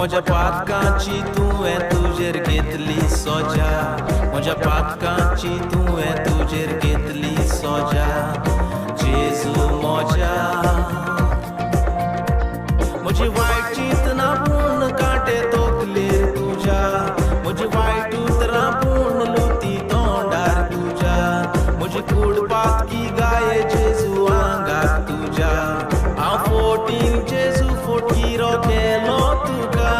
म्हज्या पातकांची तुवें तुजेर घेतली सोजा, म्हज्या पातकांची तुवें तुजेर घेतली सोजा. जेजू म्हजी वायट चिंतना पूर्ण कांटे तोखलेर तुज्या, म्हजी वायट उतरां पूर्ण लुती तोंडार तुज्या, म्हजी कुडपातकी गाये जेजू आंगाक तुज्या. हांव फोटीन जेजू फोटकिरो केलो तुका,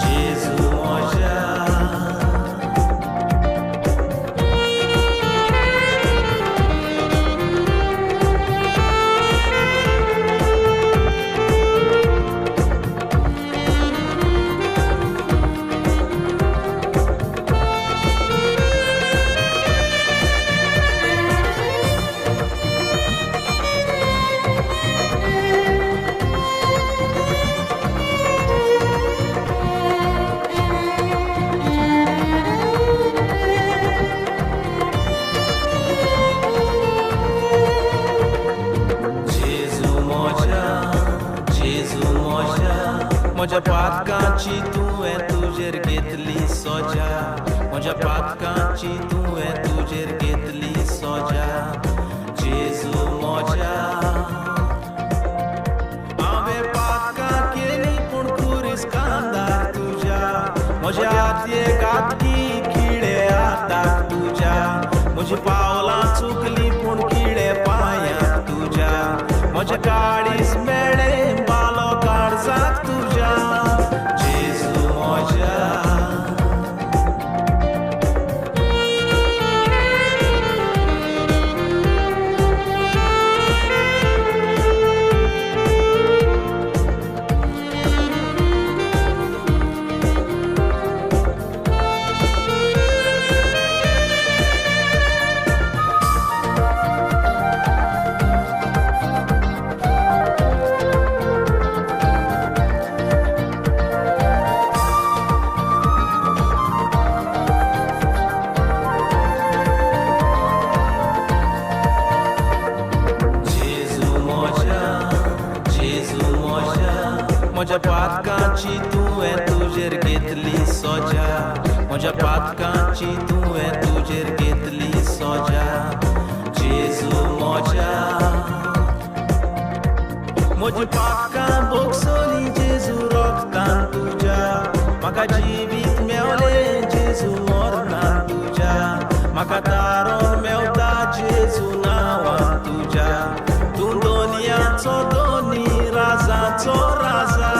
जेजू म्हज्या. म्हज्या पातकांची तुवें तुजेर घेतली सोजा, म्हज्या पातकांची तुवें तुजेर घेतली सोजा. जेजू म्हज्या. हांवें पातकां केली पूण कुरीस कांदार तुज्या, म्हज्या हातयेक हातकी किडे हाताक तुज्या, म्हजी पावलां चुकली पूण किडे पांयाक तुज्या, म्हजे काळीज मेळे बालो काळजाक तुज्या. जेजू म्हज्या. म्हज्या पातकांची तुवें तुजेर घेतली सोजा, म्हज्या पातकांची तुवें तुजेर घेतली सोजा. जेजू म्हज्या. म्हजी पातकां बोगसली जेजू रोगतान तुज्या, म्हाका जिवीत मेवलें जेजू मरणान तुज्या, म्हाका तारोन मेवता जेजू नांवान तुज्या. तूं दोनयाचो दोनी राजाचो राजा.